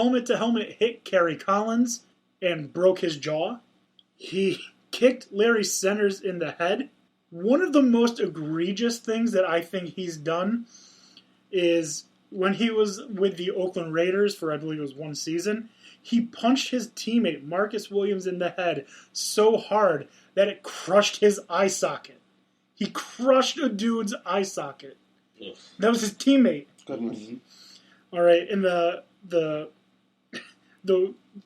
helmet-to-helmet hit Kerry Collins and broke his jaw. He kicked Larry Centers in the head. One of the most egregious things that I think he's done is when he was with the Oakland Raiders for, I believe it was one season, he punched his teammate Marcus Williams in the head so hard that it crushed his eye socket. He crushed a dude's eye socket. Ugh. That was his teammate. Goodness. All right, and the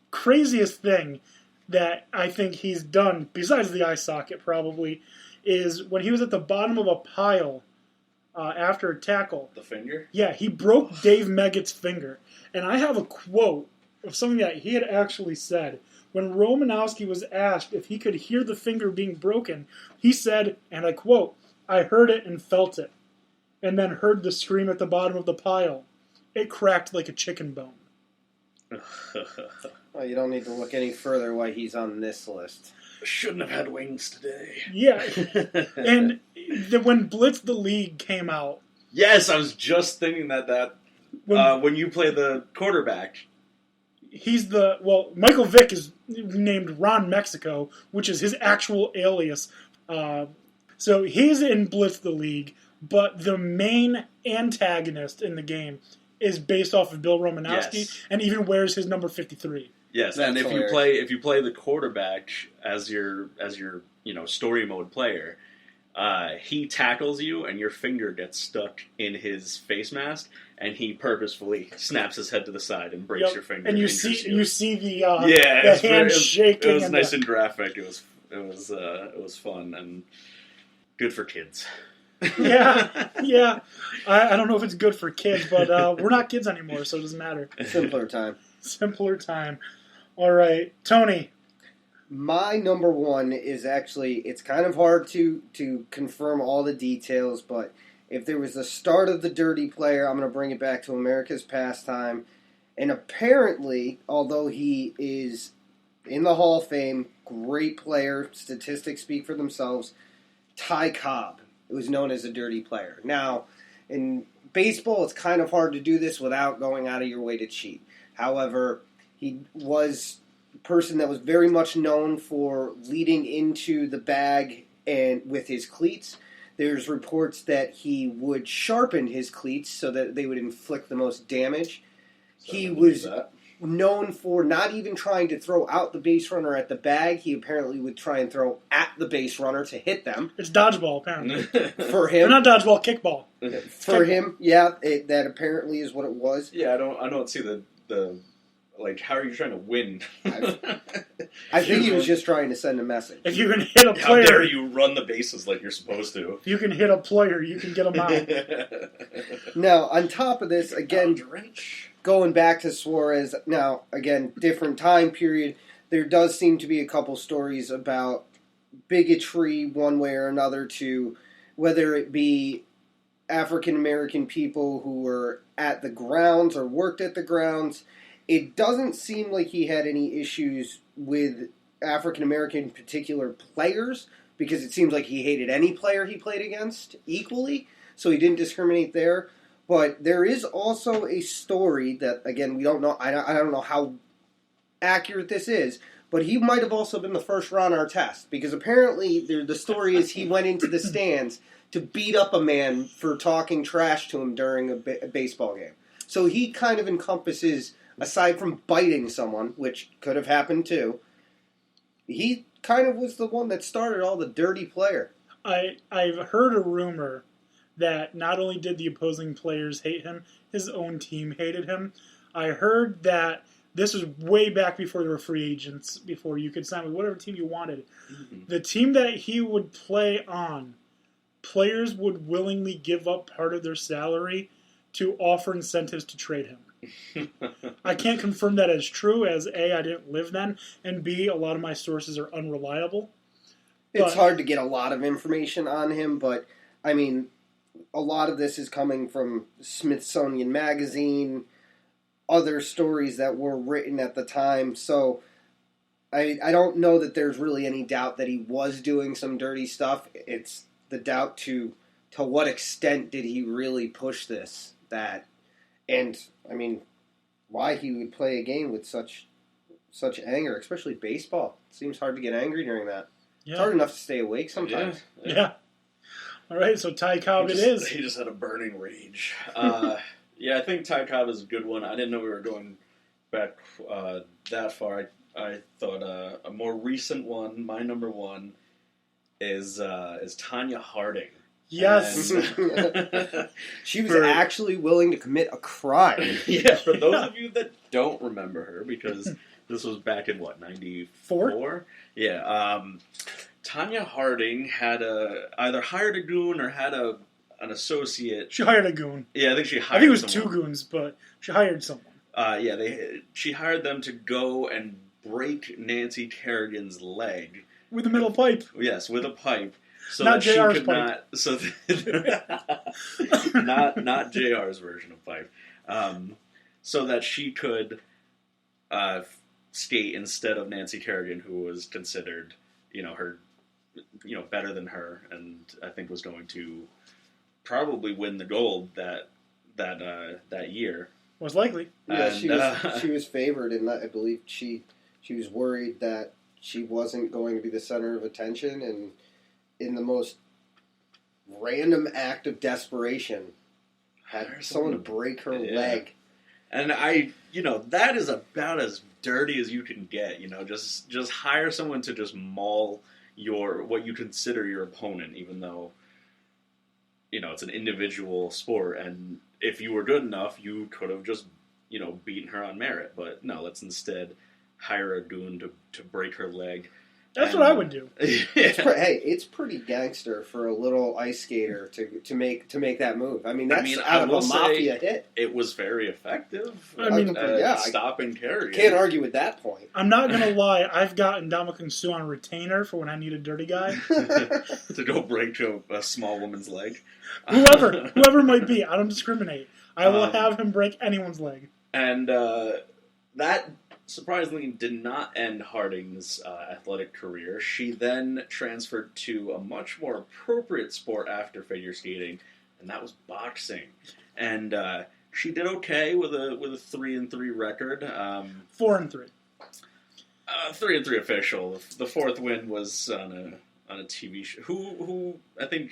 craziest thing that I think he's done, besides the eye socket probably, is when he was at the bottom of a pile after a tackle. The finger? Yeah, he broke Dave Meggett's finger. And I have a quote of something that he had actually said. When Romanowski was asked if he could hear the finger being broken, he said, and I quote, "I heard it and felt it, and then heard the scream at the bottom of the pile. It cracked like a chicken bone." Well, you don't need to look any further why he's on this list. Shouldn't have had wings today. Yeah. And when Blitz the League came out. Yes, I was just thinking that when you play the quarterback. Michael Vick is named Ron Mexico, which is his actual alias. So he's in Blitz the League, but the main antagonist in the game is based off of Bill Romanowski, and even wears his number 53. Yes, and if you play the quarterback as your story mode player, he tackles you and your finger gets stuck in his face mask, and he purposefully snaps his head to the side and breaks your finger. And you see the hand shaking. It was nice and graphic. It was fun and good for kids. Yeah. I don't know if it's good for kids, but we're not kids anymore, so it doesn't matter. Simpler time. All right, Tony. My number one is actually, it's kind of hard to confirm all the details, but if there was the start of the dirty player, I'm going to bring it back to America's pastime. And apparently, although he is in the Hall of Fame, great player, statistics speak for themselves, Ty Cobb was known as a dirty player. Now, in baseball, it's kind of hard to do this without going out of your way to cheat. However, he was a person that was very much known for leading into the bag and with his cleats. There's reports that he would sharpen his cleats so that they would inflict the most damage. He was known for not even trying to throw out the base runner at the bag. He apparently would try and throw at the base runner to hit them. It's dodgeball, apparently. For him. Or not dodgeball, kickball. For him, yeah, that apparently is what it was. Yeah, I don't see the how are you trying to win? I think he was just trying to send a message. If you can hit a player... How dare you run the bases like you're supposed to? If you can hit a player, you can get him out. Now, on top of this, again, going back to Suarez, now, again, different time period, there does seem to be a couple stories about bigotry one way or another to whether it be African-American people who were at the grounds or worked at the grounds. It doesn't seem like he had any issues with African-American particular players because it seems like he hated any player he played against equally, so he didn't discriminate there. But there is also a story that, again, we don't know. I don't know how accurate this is, but he might have also been the first Ron Artest because apparently the story is he went into the stands to beat up a man for talking trash to him during a baseball game. So he kind of encompasses, aside from biting someone, which could have happened too, he kind of was the one that started all the dirty player. I've heard a rumor that not only did the opposing players hate him, his own team hated him. I heard that this was way back before there were free agents, before you could sign with whatever team you wanted. Mm-hmm. The team that he would play on, players would willingly give up part of their salary to offer incentives to trade him. I can't confirm that as true, as A, I didn't live then, and B, a lot of my sources are unreliable. It's hard to get a lot of information on him, but, I mean, a lot of this is coming from Smithsonian Magazine, other stories that were written at the time, so I don't know that there's really any doubt that he was doing some dirty stuff. It's the doubt to what extent did he really push this, and, I mean, why he would play a game with such anger, especially baseball. It seems hard to get angry during that. Yeah. It's hard enough to stay awake sometimes. Yeah. All right, so Ty Cobb it is. He just had a burning rage. Yeah, I think Ty Cobb is a good one. I didn't know we were going back that far. I thought a more recent one, my number one, is Tonya Harding. Yes. She was actually willing to commit a crime. Yeah, for those of you that don't remember her, because this was back in, 94? Yeah. Tonya Harding had either hired a goon or had an associate. She hired a goon. Yeah, I think she hired I think it was someone. 2 goons, but she hired someone. She hired them to go and break Nancy Kerrigan's leg. With a metal pipe. Yes, with a pipe. So not that JR's she could pipe. not JR's version of pipe. So that she could skate instead of Nancy Kerrigan, who was considered, her, better than her, and I think was going to probably win the gold that year. Most likely. Yeah, she was favored, and I believe she was worried that she wasn't going to be the center of attention, and in the most random act of desperation, had someone to break her leg. And that is about as dirty as you can get. Just hire someone to just maul what you consider your opponent, even though it's an individual sport. And if you were good enough, you could have just beaten her on merit. But no, let's instead hire a goon to break her leg. That's what I would do. It's pretty gangster for a little ice skater to make that move. I mean, that's out of a mafia hit. It was very effective. Stopping Kerrigan. Can't argue with that point. I'm not gonna lie. I've gotten Ndamukong Suh on retainer for when I need a dirty guy to go break a small woman's leg. Whoever might be, I don't discriminate. I will have him break anyone's leg. And that surprisingly did not end Harding's athletic career. She then transferred to a much more appropriate sport after figure skating, and that was boxing. And she did okay with a 3-3 record. 4-3. 3-3 official. The fourth win was on a TV show. Who I think.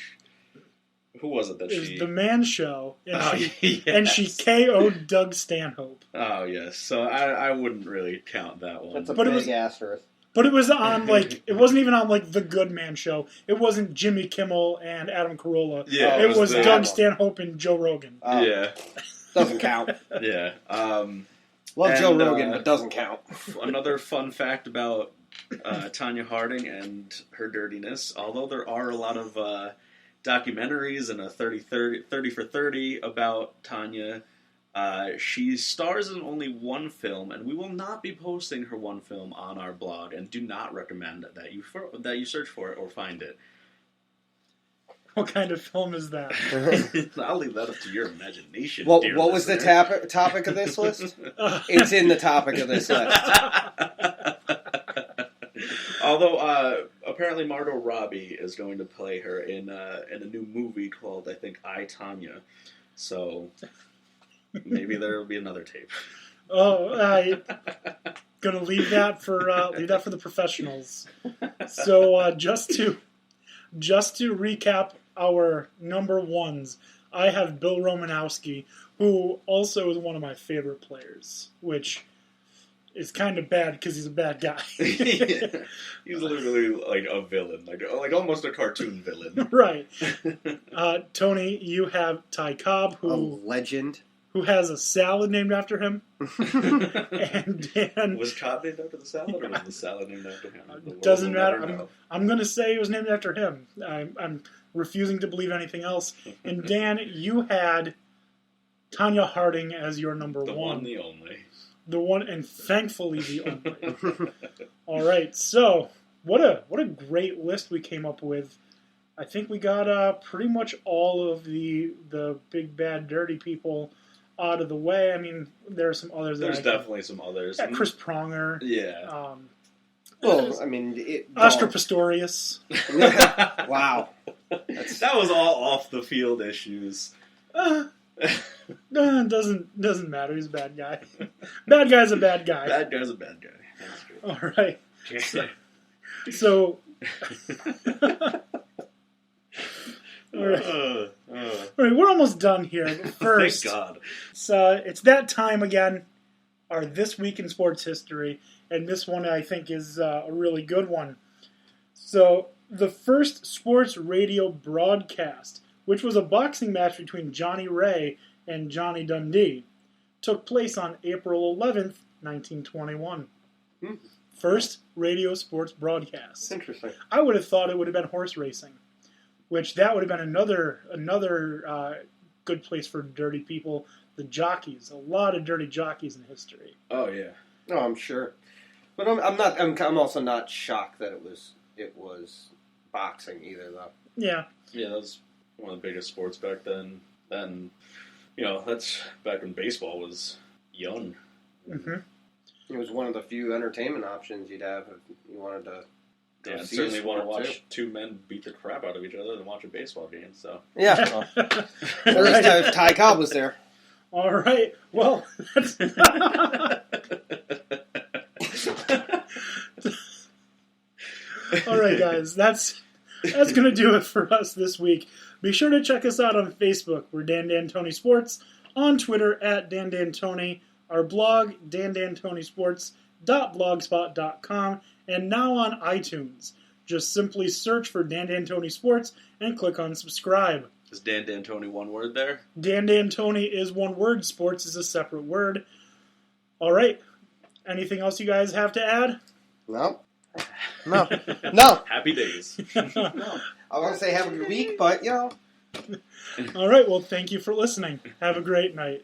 Who was it that it was she... The Man Show, and she KO'd Doug Stanhope. Oh, yes. So I wouldn't really count that one. That's a big asterisk. But it was on, it wasn't even on, The Good Man Show. It wasn't Jimmy Kimmel and Adam Carolla. Yeah, it was Doug Stanhope and Joe Rogan. Yeah. Doesn't count. Yeah. Love Joe Rogan, but doesn't count. Another fun fact about Tonya Harding and her dirtiness, although there are a lot of... documentaries and a 30 for 30 about Tonya. She stars in only one film, and we will not be posting her one film on our blog, and do not recommend that you search for it or find it. What kind of film is that? I'll leave that up to your imagination. What was the topic of this list? It's in the topic of this list. Although, apparently Margot Robbie is going to play her in a new movie called, I think, I, Tonya. So, maybe there will be another tape. Oh, I'm going to leave that for the professionals. So, just to recap our number ones, I have Bill Romanowski, who also is one of my favorite players, which... It's kind of bad because he's a bad guy. Yeah. He's literally like a villain, like almost a cartoon villain. Right. Tony, you have Ty Cobb, a legend, who has a salad named after him. And Dan, was Cobb named after the salad, or was the salad named after him? Doesn't matter. I'm going to say it was named after him. I'm refusing to believe anything else. And Dan, you had Tonya Harding as your number the one. The only. The one, and thankfully the only. All right, so what a great list we came up with. I think we got pretty much all of the big bad dirty people out of the way. I mean, there are some others. There's definitely some others. Yeah, Chris Pronger. Yeah. Oscar Pistorius. Wow. That was all off the field issues. Doesn't matter. He's a bad guy. Bad guy's a bad guy. Bad guy's a bad guy. That's true. All right. So all right. All right, we're almost done here. But first, Thank God. So it's that time again. Our This Week in Sports History, and this one I think is a really good one. So the first sports radio broadcast, which was a boxing match between Johnny Ray and Johnny Dundee, took place on April 11th, 1921. First radio sports broadcast. Interesting. I would have thought it would have been horse racing, which that would have been another good place for dirty people. The jockeys, a lot of dirty jockeys in history. Oh yeah. Oh, I'm sure, but I'm also not shocked that it was boxing either, though. Yeah. Yeah, that was one of the biggest sports back then. Then, that's back when baseball was young. Mm-hmm. It was one of the few entertainment options you'd have if you wanted to. Yeah, I certainly want to watch two men beat the crap out of each other than watch a baseball game. So yeah, at least if Ty Cobb was there. All right. Well, that's all right, guys. That's going to do it for us this week. Be sure to check us out on Facebook. We're DanDanTony Sports. On Twitter at DanDanTony. Our blog, DanDanTonySports.blogspot.com. And now on iTunes. Just simply search for DanDanTony Sports and click on subscribe. Is DanDanTony one word there? DanDanTony is one word. Sports is a separate word. All right. Anything else you guys have to add? No. Happy days. No. I want to say have a good week, but All right. Well, thank you for listening. Have a great night.